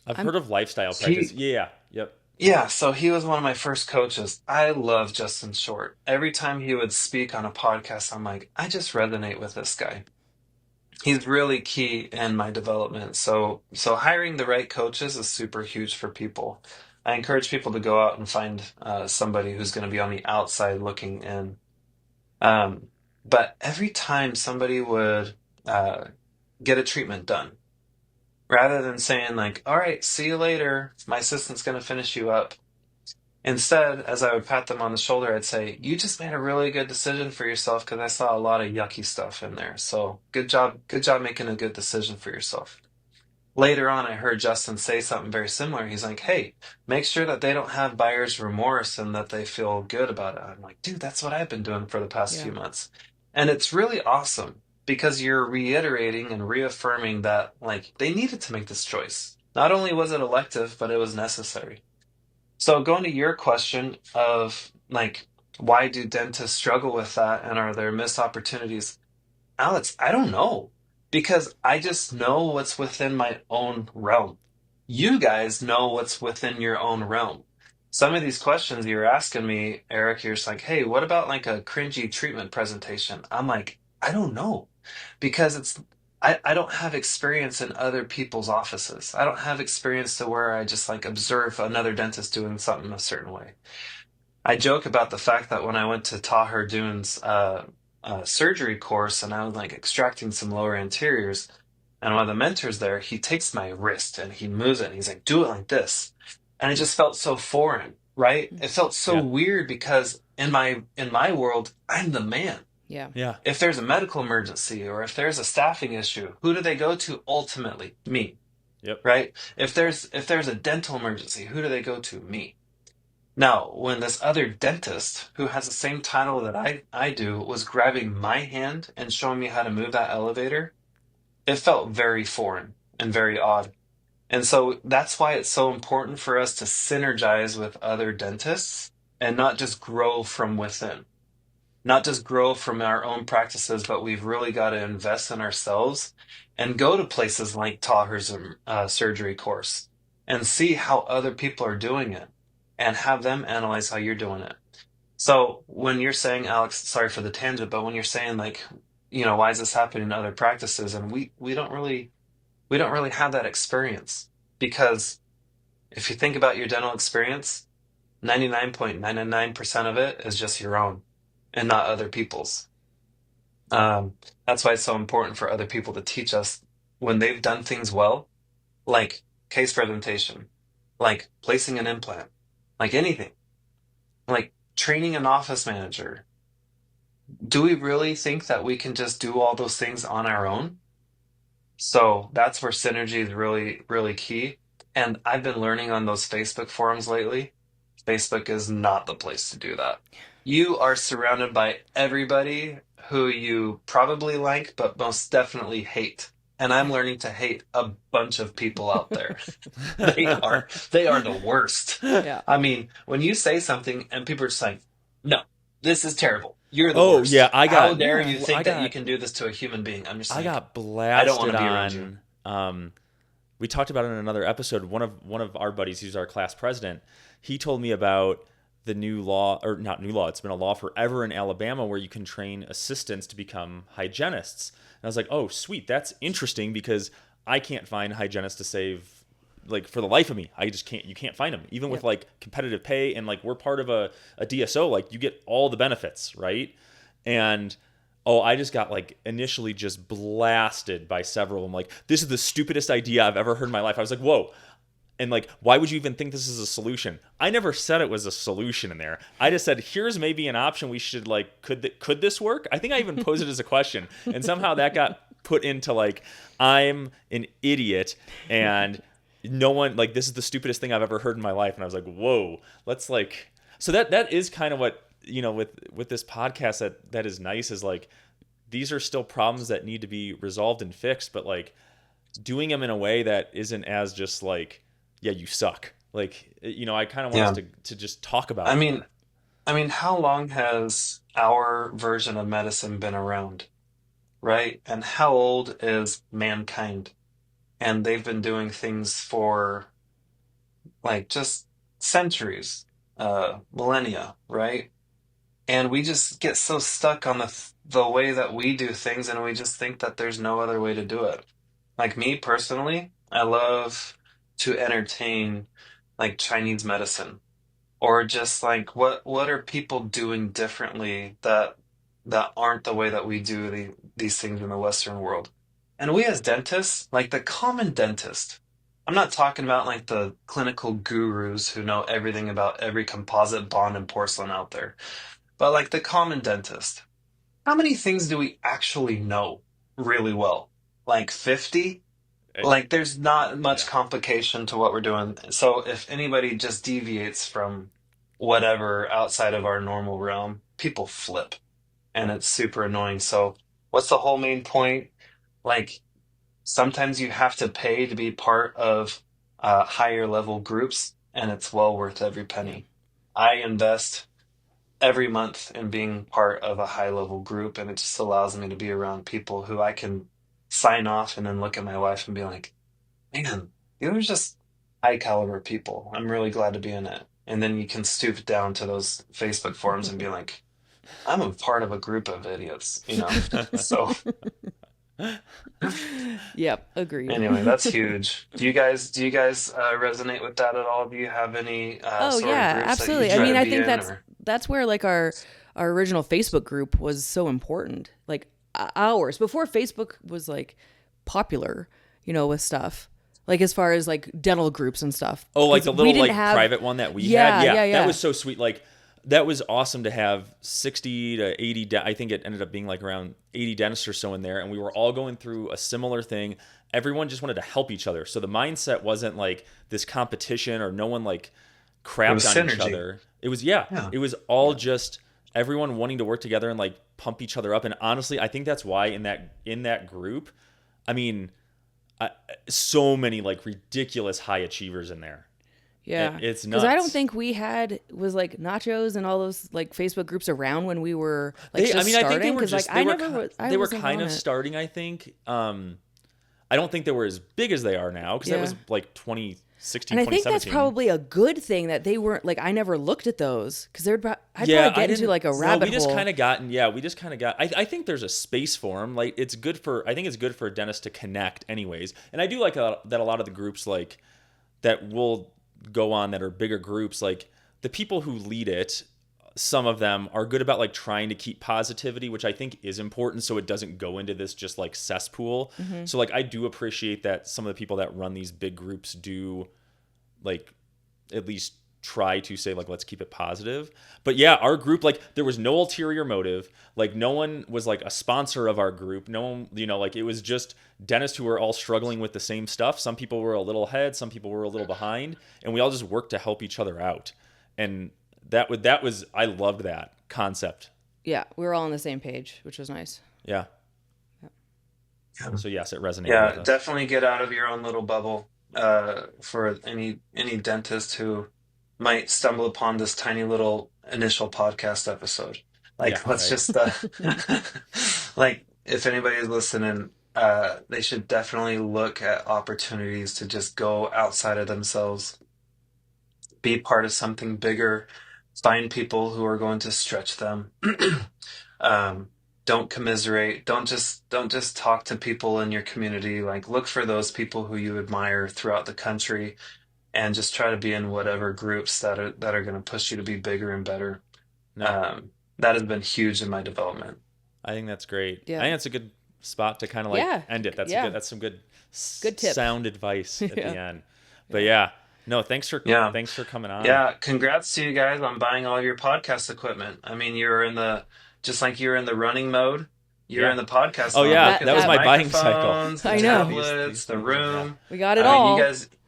I've I'm heard of lifestyle practice. He, Yeah. Yep. yeah, so he was one of my first coaches. I love Justin Short. Every time he would speak on a podcast, I'm like, I just resonate with this guy. He's really key in my development. So hiring the right coaches is super huge for people. I encourage people to go out and find somebody who's going to be on the outside looking in. Um, but every time somebody would uh, get a treatment done, rather than saying like, "All right, see you later, my assistant's going to finish you up," instead, as I would pat them on the shoulder, I'd say, "You just made a really good decision for yourself because I saw a lot of yucky stuff in there. So good job making a good decision for yourself." Later on, I heard Justin say something very similar. He's like, "Hey, make sure that they don't have buyer's remorse and that they feel good about it." I'm like, dude, that's what I've been doing for the past yeah. few months. And it's really awesome because you're reiterating and reaffirming that, like, they needed to make this choice. Not only was it elective, but it was necessary. So going to your question of, like, why do dentists struggle with that and are there missed opportunities? Alex, I don't know because I just know what's within my own realm. You guys know what's within your own realm. Some of these questions you're asking me, Eric, you're just like, hey, what about like a cringy treatment presentation? I'm like, I don't know because I don't have experience in other people's offices. I don't have experience to where I just like observe another dentist doing something a certain way. I joke about the fact that when I went to Taher Dune's surgery course and I was like extracting some lower anteriors, and one of the mentors there, he takes my wrist and he moves it and he's like, do it like this. And it just felt so foreign, right? It felt so Yeah. weird because in my world, I'm the man. Yeah. Yeah. If there's a medical emergency or if there's a staffing issue, who do they go to ultimately? Me, Yep. right? If there's a dental emergency, who do they go to? Me. Now, when this other dentist, who has the same title that I do, was grabbing my hand and showing me how to move that elevator, it felt very foreign and very odd. And so that's why it's so important for us to synergize with other dentists and not just grow from within, not just grow from our own practices, but we've really got to invest in ourselves and go to places like Taher's surgery course and see how other people are doing it and have them analyze how you're doing it. So when you're saying, Alex, sorry for the tangent, but when you're saying like, why is this happening in other practices? And we don't really have that experience because if you think about your dental experience, 99.999% of it is just your own and not other people's. That's why it's so important for other people to teach us when they've done things well, like case presentation, like placing an implant, like anything, like training an office manager. Do we really think that we can just do all those things on our own? So that's where synergy is really, really key. And I've been learning on those Facebook forums lately. Facebook is not the place to do that. You are surrounded by everybody who you probably like, but most definitely hate. And I'm learning to hate a bunch of people out there. They are the worst. Yeah. I mean, when you say something and people are just like, no, this is terrible. You're the Oh worst. yeah, How dare you I think that you got can do this to a human being? I'm just I like, got I don't want blasted to be around you. on. We talked about it in another episode. One of our buddies, who's our class president, he told me about the new law, or not new law. It's been a law forever in Alabama where you can train assistants to become hygienists. And I was like, oh, sweet, that's interesting because I can't find hygienists to save. Like for the life of me, I just can't. You can't find them, even with like competitive pay, and like we're part of a DSO. Like you get all the benefits, right? And oh, I just got like initially just blasted by several of them. Like, this is the stupidest idea I've ever heard in my life. I was like, whoa, And like, why would you even think this is a solution? I never said it was a solution in there. I just said, here's maybe an option we should like, could this work? I think I even posed it as a question. And somehow that got put into like, I'm an idiot and no one, like, this is the stupidest thing I've ever heard in my life. And I was like, whoa, let's like, so that is kind of what, you know, with this podcast that is nice is like, these are still problems that need to be resolved and fixed, but like doing them in a way that isn't as just like, yeah, you suck. Like, you know, I kind of want us to just talk about I it mean, more. how long has our version of medicine been around, right? And how old is mankind? And they've been doing things for like just centuries, millennia, right? And we just get so stuck on the way that we do things, and we just think that there's no other way to do it. Like me personally, I love to entertain like Chinese medicine, or just like what are people doing differently that aren't the way that we do these things in the Western world. And we as dentists, like the common dentist, I'm not talking about like the clinical gurus who know everything about every composite bond and porcelain out there, but like the common dentist, how many things do we actually know really well? Like 50? Like there's not much Yeah. complication to what we're doing. So if anybody just deviates from whatever outside of our normal realm, people flip and Yep. it's super annoying. So what's the whole main point? Like sometimes you have to pay to be part of higher level groups, and it's well worth every Yeah. penny. I invest every month in being part of a high level group, and it just allows me to be around people who I can sign off and then look at my wife and be like, man, these are just high caliber people. I'm really glad to be in it. And then you can stoop down to those Facebook forums and be like, I'm a part of a group of idiots, you know? So Yep, agreed. anyway, that's huge. Do you guys resonate with that at all? Do you have any Oh sort of yeah, groups that you absolutely. I try mean, to I be think in, that's or that's where like our original Facebook group was so important. Like ours before Facebook was like popular, you know, with stuff. Like as far as like dental groups and stuff. Oh, like Cuz the we little didn't like have. private one that we had. Yeah, Yeah, yeah, that yeah. was so sweet. Like that was awesome to have 60 to 80 I think it ended up being like around 80 dentists or so in there, and we were all going through a similar thing. Everyone just wanted to help each other. So the mindset wasn't like this competition or no one like it was crapped on each synergy? other. It was yeah, Yeah. it was all Yeah. just everyone wanting to work together and like pump each other up. And honestly, I think that's why in that group, I mean, I, so many like ridiculous high achievers in there. Yeah. It's Cuz I don't nuts. think we had was like nachos and all those like Facebook groups around when we were like I just mean, I think they starting were cuz like just I never I they were wasn't kind on of it. starting. I think. I don't think they were as big as they are now because that Yeah. was like 2016, And I think that's 2017. probably a good thing that they weren't like I never looked at those because I'd Yeah, probably I get into didn't. like a No, we rabbit just hole. kind of gotten. Yeah, we just kind of got. I think there's a space for them. Like it's good for. I think it's good for a dentist to connect, anyways. And I do like that a lot of the groups like that will go on that are bigger groups. Like the people who lead it, some of them are good about like trying to keep positivity, which I think is important, so it doesn't go into this just like cesspool. Hmm. So like I do appreciate that some of the people that run these big groups do like at least try to say like let's keep it positive. But yeah, our group, like there was no ulterior motive. Like no one was like a sponsor of our group. No one, like it was just dentists who were all struggling with the same stuff. Some people were a little ahead, some people were a little behind, and we all just worked to help each other out. And that was I loved that concept. Yeah, we were all on the same page, which was nice. Yeah. Yeah. So yes, it resonated with Yeah, us. definitely get out of your own little bubble. For any dentist who might stumble upon this tiny little initial podcast episode, Yeah, like let's right. just like if anybody's listening, they should definitely look at opportunities to just go outside of themselves, be part of something bigger, find people who are going to stretch them. um, don't commiserate. Don't just talk to people in your community. Like look for those people who you admire throughout the country, and just try to be in whatever groups that are going to push you to be bigger and better. No, Um, that has been huge in my development. I think that's great. I Yeah. think that's a good spot to kind of like Yeah. end it. Yeah. That's some good Good tips. sound advice at Yeah. the end. But Yeah. yeah, No, thanks for Yeah. coming on. Yeah, congrats to you guys on buying all your podcast equipment. I mean, just like you're in the running mode, you're Yeah. in the podcast Oh mode. yeah, Look at that was the my buying cycle. microphones, the I know. tablets, These the things, room. We got it I mean, all.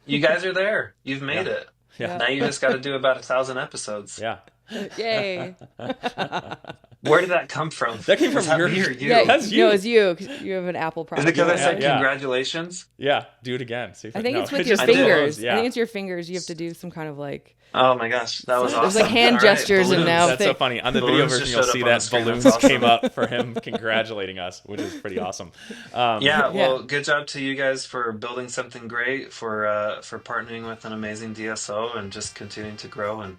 you guys are there. You've made Yeah. it. Yeah. Now you just got to do about 1,000 episodes. Yeah. Yay. Where did that come from? That came from Was that your- me or you? Yeah, That's no, you. it's you. 'Cause you have an Apple Is product. it because I said Yeah. congratulations? Yeah, do it again. See if I think no, it's with it your just fingers. blows. Yeah. I think it's your fingers. You have to do some kind of like. Oh my gosh, that was It awesome. was like hand All right, gestures and balloons. now- That's so think- funny. On the video Balloons version, just you'll showed see up on the that screen. balloons That's awesome. came up for him congratulating us, which is pretty awesome. Yeah, well, good job to you guys for building something great, for partnering with an amazing DSO, and just continuing to grow. And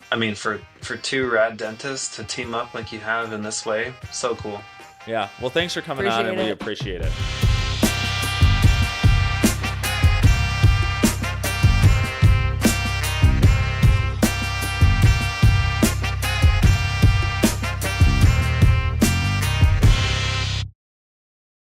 I mean, for two rad dentists to team up like you have in this way, so cool. Yeah. Well, thanks for coming on, and Appreciate we it. appreciate it.